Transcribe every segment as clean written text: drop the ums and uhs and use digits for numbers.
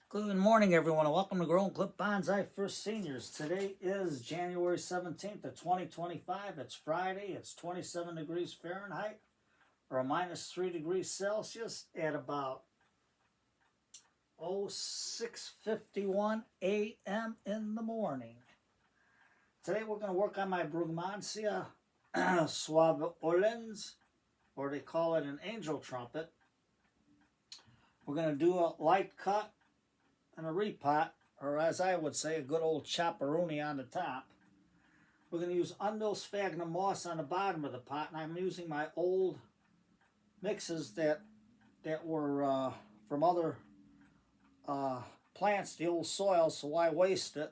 Good morning, everyone, and welcome to Grown Clip Bonsai for Seniors. Today is January 17th of 2025. It's Friday. It's 27 degrees Fahrenheit or minus 3 degrees Celsius at about 6:51 a.m. in the morning. Today we're going to work on my Brugmansia Suaveolens, or they call it an angel trumpet. We're going to do a light cut and a repot, or as I would say, a good old chopperoonie on the top. We're going to use unmilled sphagnum moss on the bottom of the pot, and I'm using my old mixes that were from other plants, the old soil, so why waste it?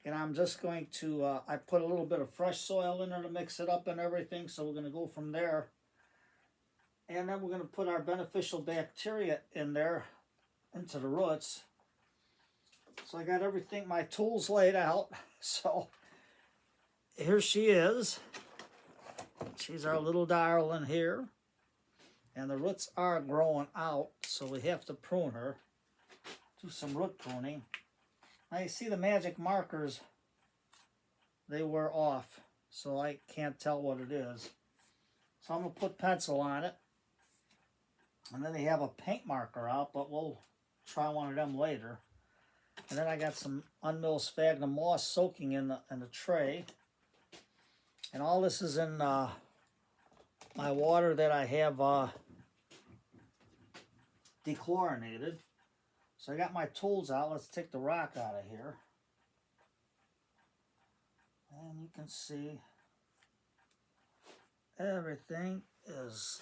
And I'm just going to, I put a little bit of fresh soil in there to mix it up and everything, so we're going to go from there. And then we're going to put our beneficial bacteria in there, into the roots. So I got everything, my tools laid out. So here she is. She's our little darling here. And the roots are growing out, so we have to prune her. Do some root pruning. Now you see the magic markers, they were off, so I can't tell what it is. So I'm going to put pencil on it. And then they have a paint marker out, but we'll try one of them later. And then I got some unmilled sphagnum moss soaking in the tray. And all this is in my water that I have dechlorinated. So I got my tools out. Let's take the rock out of here. And you can see everything is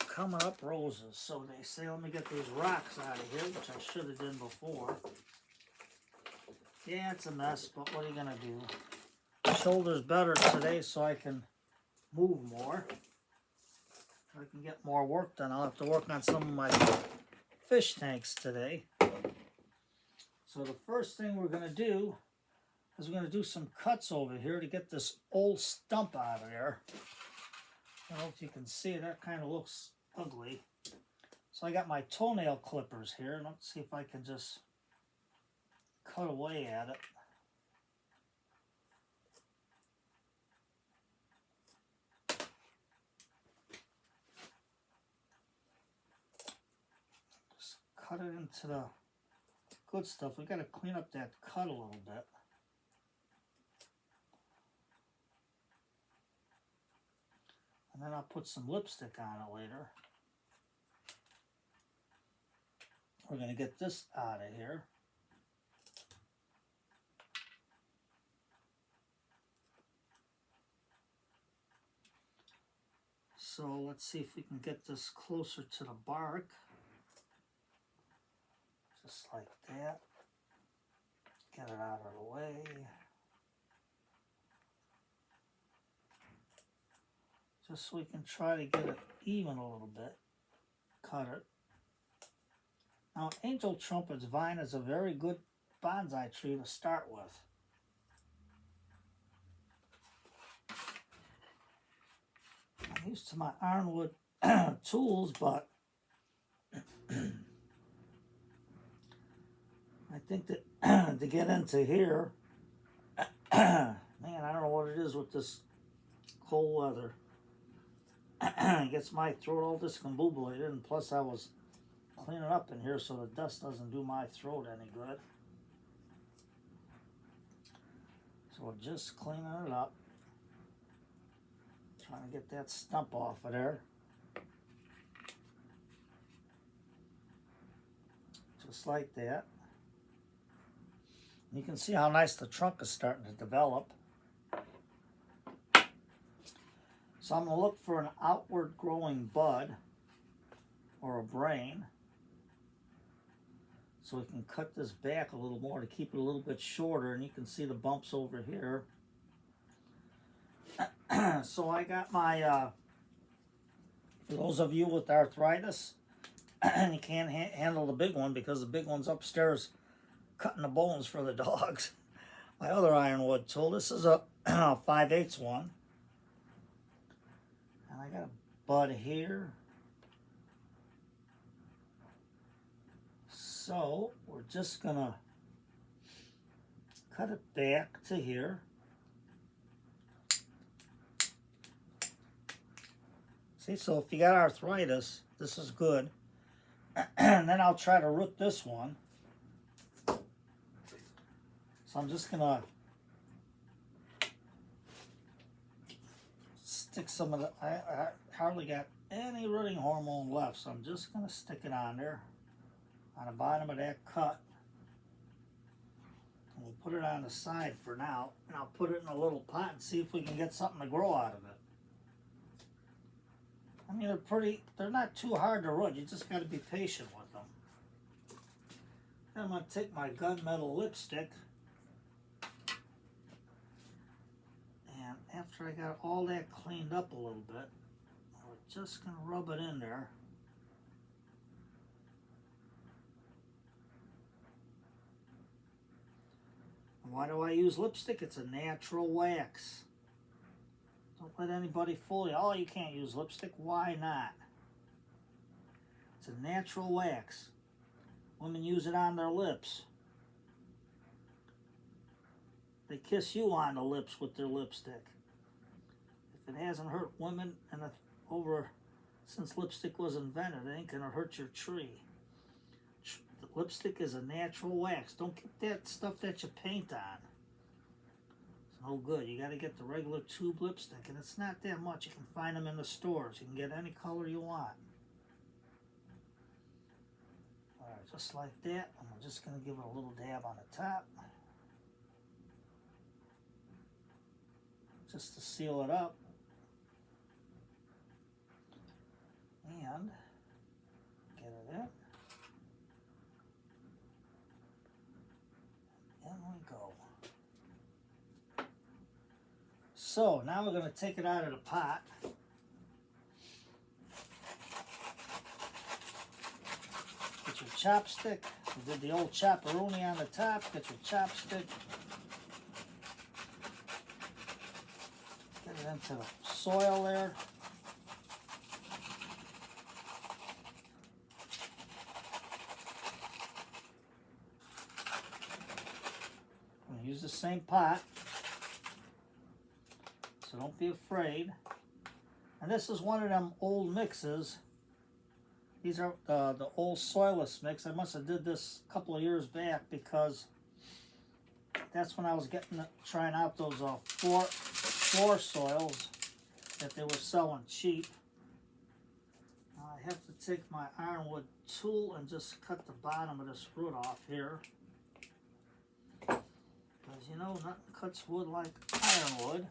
coming up roses. So they say, let me get these rocks out of here, which I should have done before. Yeah, it's a mess, but what are you going to do? My shoulder's better today, so I can move more. I can get more work done. I'll have to work on some of my fish tanks today. So the first thing we're going to do is we're going to do some cuts over here to get this old stump out of there. I don't know if you can see, that kind of looks ugly. So I got my toenail clippers here. Let's see if I can just cut away at it. Just cut it into the good stuff. We got to clean up that cut a little bit. And then I'll put some lipstick on it later. We're going to get this out of here. So let's see if we can get this closer to the bark. Just like that. Get it out of the way. Just so we can try to get it even a little bit. Cut it. Now, angel trumpet's vine is a very good bonsai tree to start with. I'm used to my ironwood tools, but I think that to get into here, man, I don't know what it is with this cold weather. It gets my throat all discombobulated, and plus I was cleaning up in here so the dust doesn't do my throat any good. So we're just cleaning it up. Trying to get that stump off of there. Just like that. You can see how nice the trunk is starting to develop. So I'm going to look for an outward growing bud or a brain. So we can cut this back a little more to keep it a little bit shorter, and you can see the bumps over here. So I got my, for those of you with arthritis, and you can't handle the big one because the big one's upstairs cutting the bones for the dogs. My other ironwood tool, this is a 5/8 one. And I got a bud here. So we're just gonna cut it back to here. See, so if you got arthritis, this is good. And then I'll try to root this one. So I'm just gonna stick some of the, I hardly got any rooting hormone left, so I'm just gonna stick it on there, on the bottom of that cut. And we'll put it on the side for now, and I'll put it in a little pot and see if we can get something to grow out of it. I mean, they're not too hard to root, you just gotta be patient with them. Then I'm gonna take my gunmetal lipstick, and after I got all that cleaned up a little bit, we're just gonna rub it in there. And why do I use lipstick? It's a natural wax. Don't let anybody fool you. Oh, you can't use lipstick. Why not? It's a natural wax. Women use it on their lips. They kiss you on the lips with their lipstick. If it hasn't hurt women since lipstick was invented, it ain't gonna hurt your tree. The lipstick is a natural wax. Don't get that stuff that you paint on. No good. You got to get the regular tube lipstick, and it's not that much. You can find them in the stores. You can get any color you want. All right, just like that. I'm just going to give it a little dab on the top, just to seal it up. And get it in. And we go. So now we're going to take it out of the pot. Get your chopstick. We did the old chopperoni on the top. Get your chopstick. Get it into the soil there. I'm going to use the same pot. So don't be afraid. And this is one of them old mixes. These are the old soilless mix. I must have did this a couple of years back because that's when I was trying out those floor soils that they were selling cheap. I have to take my ironwood tool and just cut the bottom of this root off here. Because you know, nothing cuts wood like ironwood.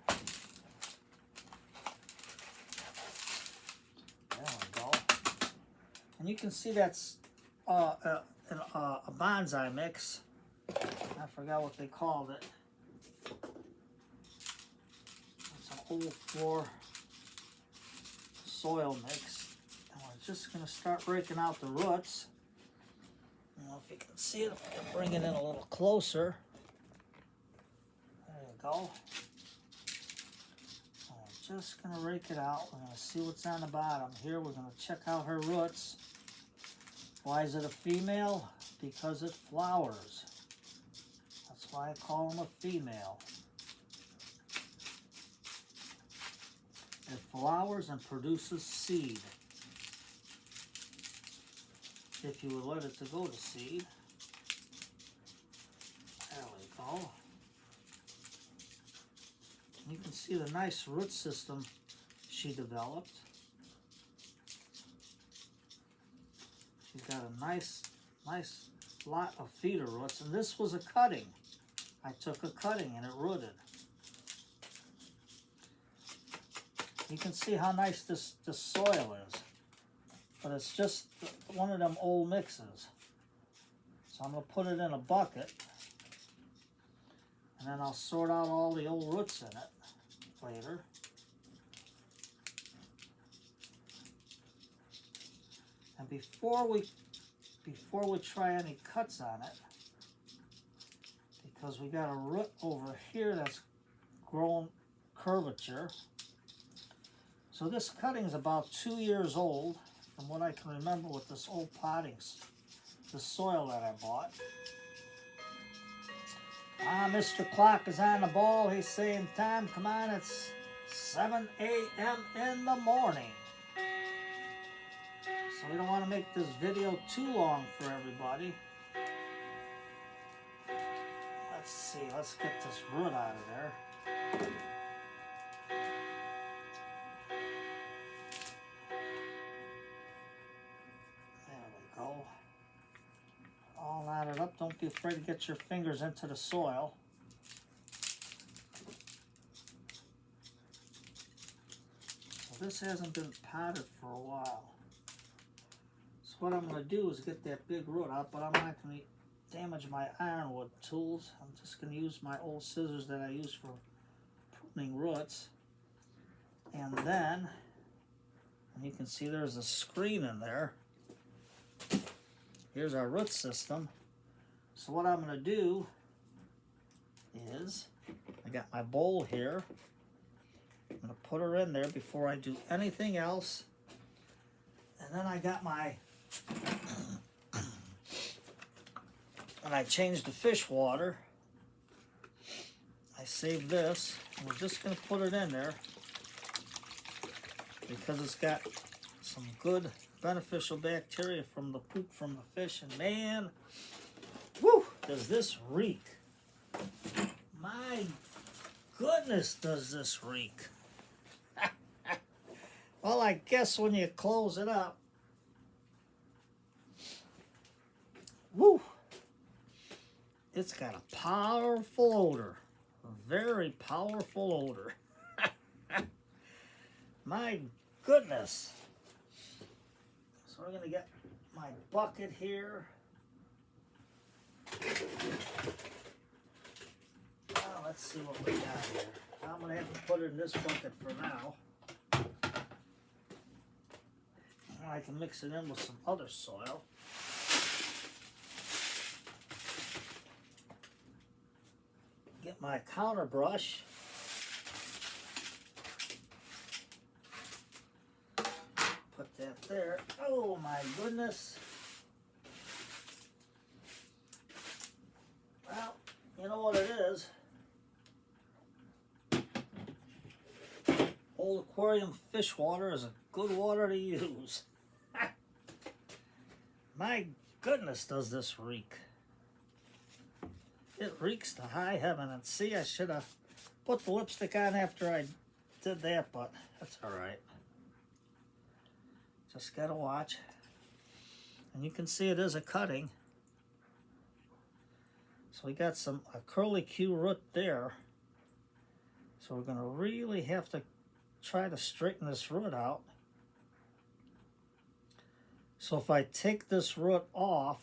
And you can see that's a bonsai mix. I forgot what they called it. It's an old floor soil mix. And we're just going to start breaking out the roots. I don't know if you can see it. I can bring it in a little closer. There you go. I'm just going to rake it out. We're going to see what's on the bottom. Here we're going to check out her roots. Why is it a female? Because it flowers. That's why I call them a female. It flowers and produces seed. If you would let it to go to seed. There we go. You can see the nice root system she developed. She's got a nice lot of feeder roots, and this was a cutting. I took a cutting and it rooted. You can see how nice this soil is, but it's just one of them old mixes. So I'm going to put it in a bucket, and then I'll sort out all the old roots in it later. And before we try any cuts on it, because we got a root over here that's grown curvature. So this cutting is about 2 years old, from what I can remember with this old potting the soil that I bought. Mr. Clock is on the ball. He's saying, time, come on, it's 7 a.m. in the morning. So we don't want to make this video too long for everybody. Let's see, let's get this root out of there. There we go. All knotted up. Don't be afraid to get your fingers into the soil. So this hasn't been potted for a while. So what I'm going to do is get that big root out, but I'm not going to damage my ironwood tools. I'm just going to use my old scissors that I use for pruning roots. And then, and you can see there's a screen in there. Here's our root system. So what I'm going to do is, I got my bowl here. I'm going to put her in there before I do anything else. And then I got my, and I changed the fish water. I saved this. And we're just going to put it in there because it's got some good beneficial bacteria from the poop from the fish. And man, whoo, does this reek. My goodness, does this reek. Well, I guess when you close it up, woo, it's got a powerful odor. A very powerful odor. My goodness. So we're going to get my bucket here. Now let's see what we got here. I'm going to have to put it in this bucket for now. I can mix it in with some other soil. Get my counter brush. Put that there. Oh my goodness. Well, you know what it is. Old aquarium fish water is a good water to use. My goodness, does this reek. It reeks to high heaven. And see, I should have put the lipstick on after I did that, but that's all right. Just gotta watch. And you can see it is a cutting. So we got a curlicue root there. So we're gonna really have to try to straighten this root out. So if I take this root off,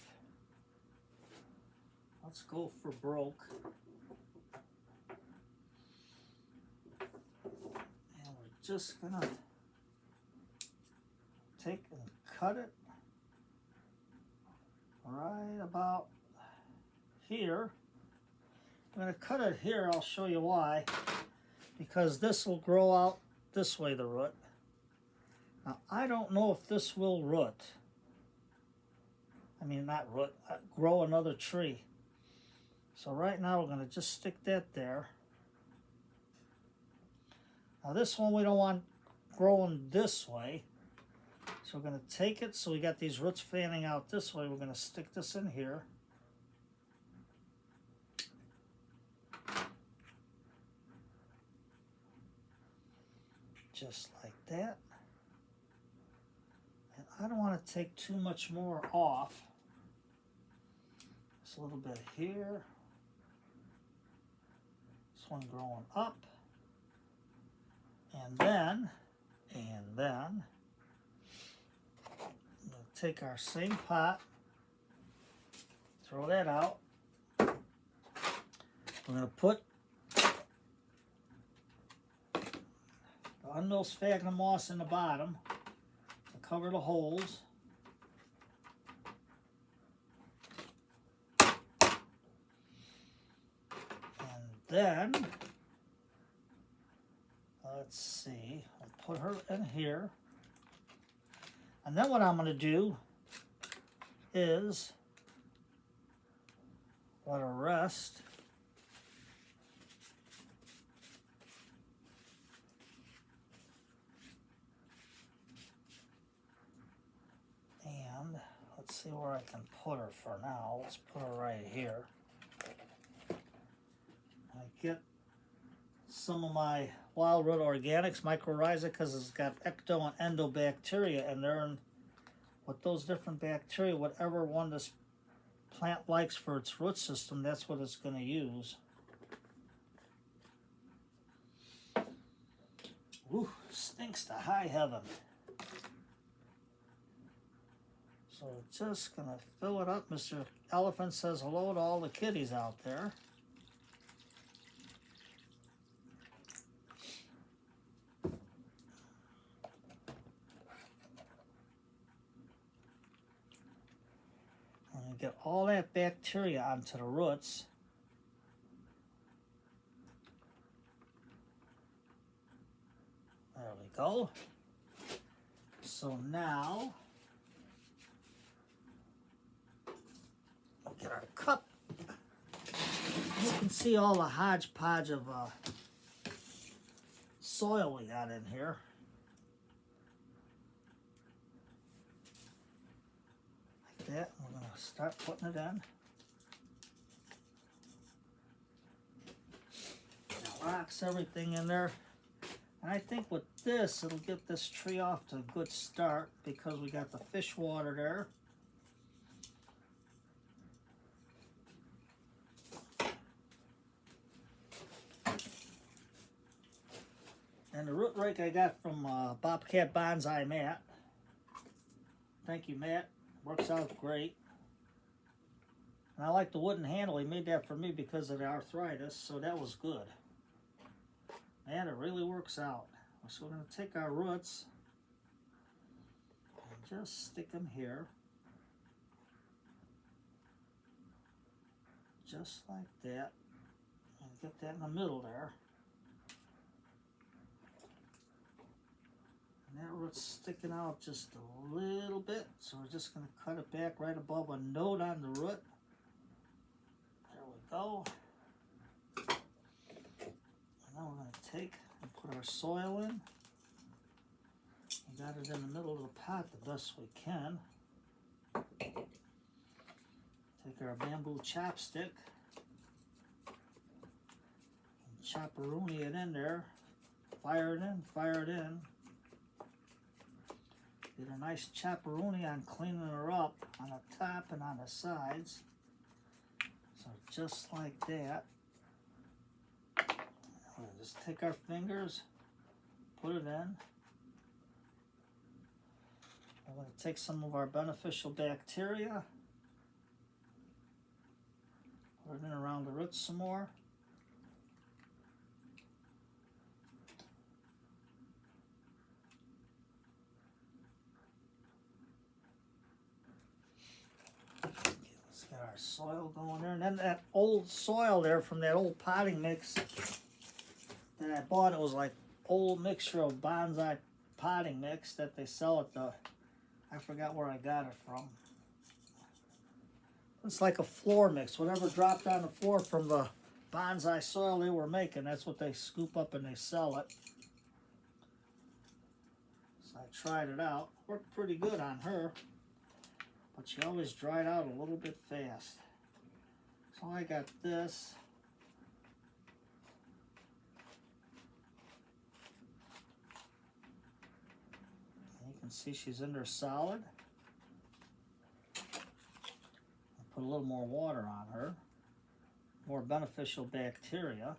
let's go for broke. And we're just gonna take and cut it right about here. I'm gonna cut it here, I'll show you why. Because this will grow out this way, the root. Now, I don't know if this will root. I mean, not root, grow another tree. So right now we're going to just stick that there. Now this one we don't want growing this way. So we're going to take it, so we got these roots fanning out this way. We're going to stick this in here. Just like that. And I don't want to take too much more off. Just a little bit here. This one growing up. And then I'm going to take our same pot, throw that out. We're going to put the unmilled sphagnum moss in the bottom to cover the holes. And then, let's see, I'll put her in here. And then what I'm going to do is let her rest. And let's see where I can put her for now. Let's put her right here. I get some of my Wild Root Organics mycorrhiza because it's got ecto and endobacteria in there, and with those different bacteria, whatever one this plant likes for its root system, that's what it's going to use. Ooh, stinks to high heaven. So just going to fill it up. Mr. Elephant says hello to all the kitties out there. And get all that bacteria onto the roots. There we go. So now get our cup. You can see all the hodgepodge of soil we got in here. Like that. We're going to start putting it in. That locks everything in there. And I think with this, it'll get this tree off to a good start because we got the fish water there. And the root rake I got from Bobcat Bonsai Matt. Thank you, Matt. Works out great. And I like the wooden handle. He made that for me because of the arthritis, so that was good. Man, it really works out. So we're going to take our roots and just stick them here. Just like that. And get that in the middle there. And that root's sticking out just a little bit, so we're just going to cut it back right above a node on the root. There we go. And then we're going to take and put our soil in. We got it in the middle of the pot the best we can. Take our bamboo chopstick and chopperoonie it in there. Fire it in, fire it in. Get a nice chopperoonie on cleaning her up on the top and on the sides. So just like that. We'll just take our fingers, put it in. We're going to take some of our beneficial bacteria, put it in around the roots some more. Let's get our soil going there. And then that old soil there from that old potting mix that I bought, it was like old mixture of bonsai potting mix that they sell at the, I forgot where I got it from. It's like a floor mix. Whatever dropped on the floor from the bonsai soil they were making, that's what they scoop up and they sell it. So I tried it out. Worked pretty good on her. But she always dried out a little bit fast. So I got this. And you can see she's in there solid. I'll put a little more water on her. More beneficial bacteria.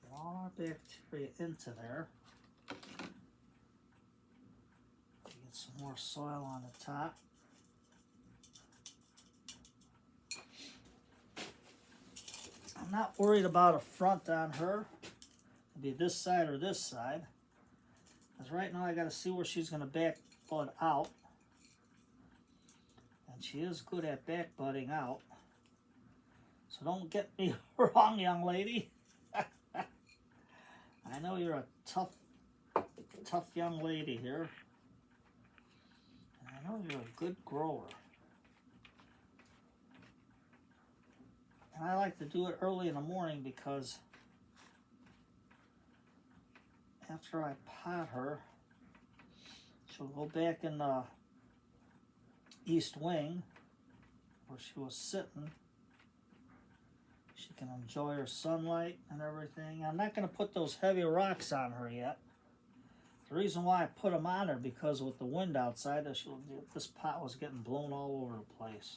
Get all our bacteria into there. Some more soil on the top. I'm not worried about a front on her. It'll be this side or this side. Because right now I got to see where she's going to back bud out. And she is good at back budding out. So don't get me wrong, young lady. I know you're a tough young lady here. I know you're a good grower. And I like to do it early in the morning because after I pot her, she'll go back in the east wing where she was sitting. She can enjoy her sunlight and everything. I'm not going to put those heavy rocks on her yet. The reason why I put them on her because with the wind outside, this pot was getting blown all over the place.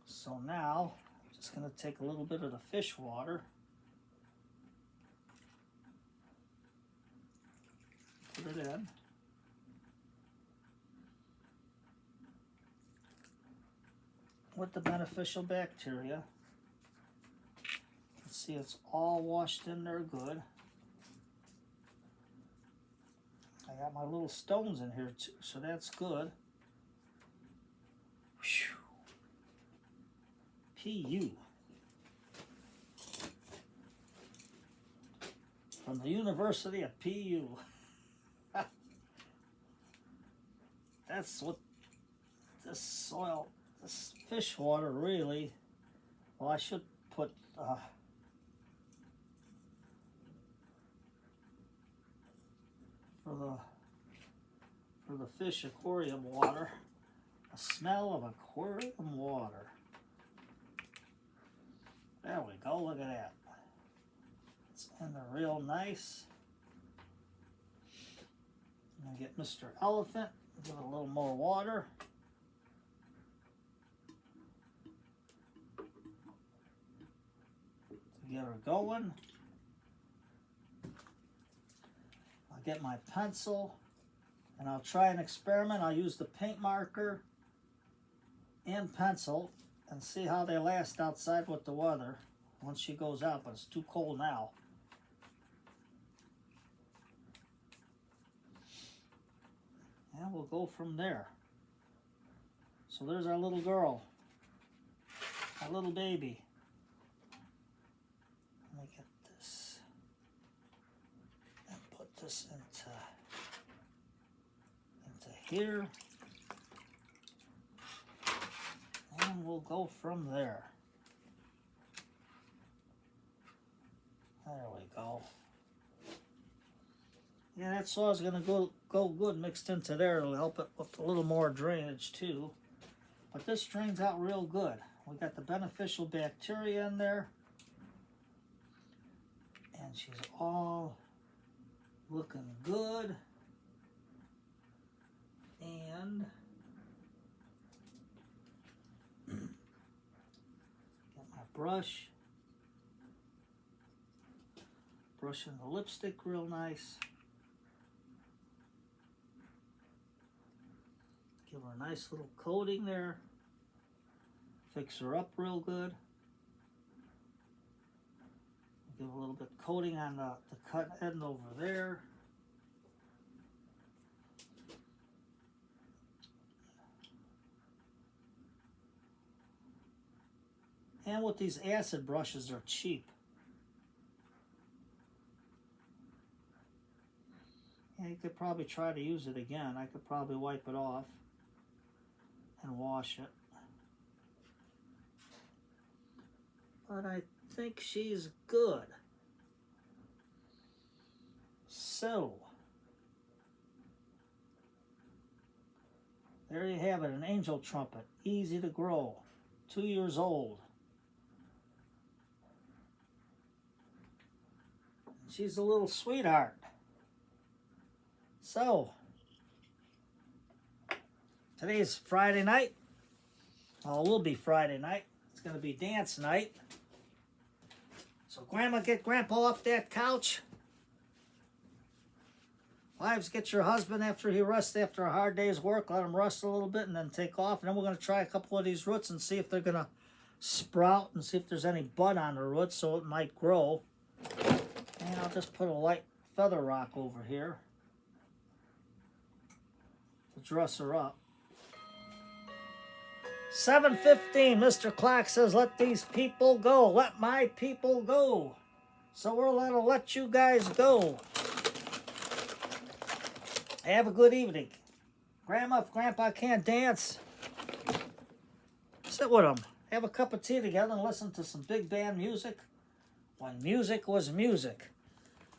So now, I'm just going to take a little bit of the fish water, put it in. With the beneficial bacteria. You can see it's all washed in there good. I got my little stones in here too, so that's good. Whew. PU. From the University of PU. That's what this soil, this fish water really, well, I should put for the fish aquarium water, a smell of aquarium water. There we go, look at that. It's in there real nice. I'm gonna get Mr. Elephant, give it a little more water. To get her going. I'll get my pencil and I'll try an experiment. I'll use the paint marker and pencil and see how they last outside with the weather once she goes out, but it's too cold now. And we'll go from there. So there's our little girl, our little baby. Let me get this and put this into here. And we'll go from there. There we go. Yeah, that soil is going to go good mixed into there. It'll help it with a little more drainage too. But this drains out real good. We got the beneficial bacteria in there. And she's all looking good. And get my brush. Brushing the lipstick real nice. Give her a nice little coating there. Fix her up real good. Give a little bit of coating on the cut end over there. And with these acid brushes, they're cheap. And you could probably try to use it again. I could probably wipe it off and wash it. But I think she's good. So, there you have it, an angel trumpet. Easy to grow. 2 years old. She's a little sweetheart. So, today's Friday night. Well, it will be Friday night. It's going to be dance night. So, Grandma, get Grandpa off that couch. Wives, get your husband after he rests after a hard day's work. Let him rest a little bit and then take off. And then we're going to try a couple of these roots and see if they're going to sprout and see if there's any bud on the roots so it might grow. And I'll just put a light feather rock over here to dress her up. 7:15, Mr. Clock says, let these people go. Let my people go. So we're going to let you guys go. Have a good evening. Grandma, if Grandpa can't dance, sit with him. have a cup of tea together and listen to some big band music when music was music.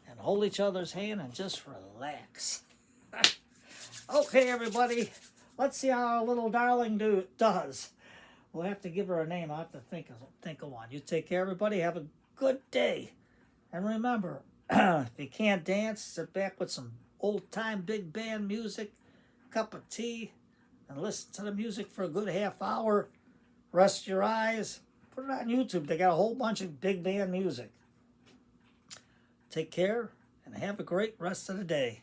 And hold each other's hand and just relax. Okay, everybody. Let's see how our little darling does. We'll have to give her a name. I'll have to think of one. You take care, everybody. Have a good day. And remember, if you can't dance, sit back with some old-time big band music, cup of tea, and listen to the music for a good half hour. Rest your eyes. Put it on YouTube. They got a whole bunch of big band music. Take care and have a great rest of the day.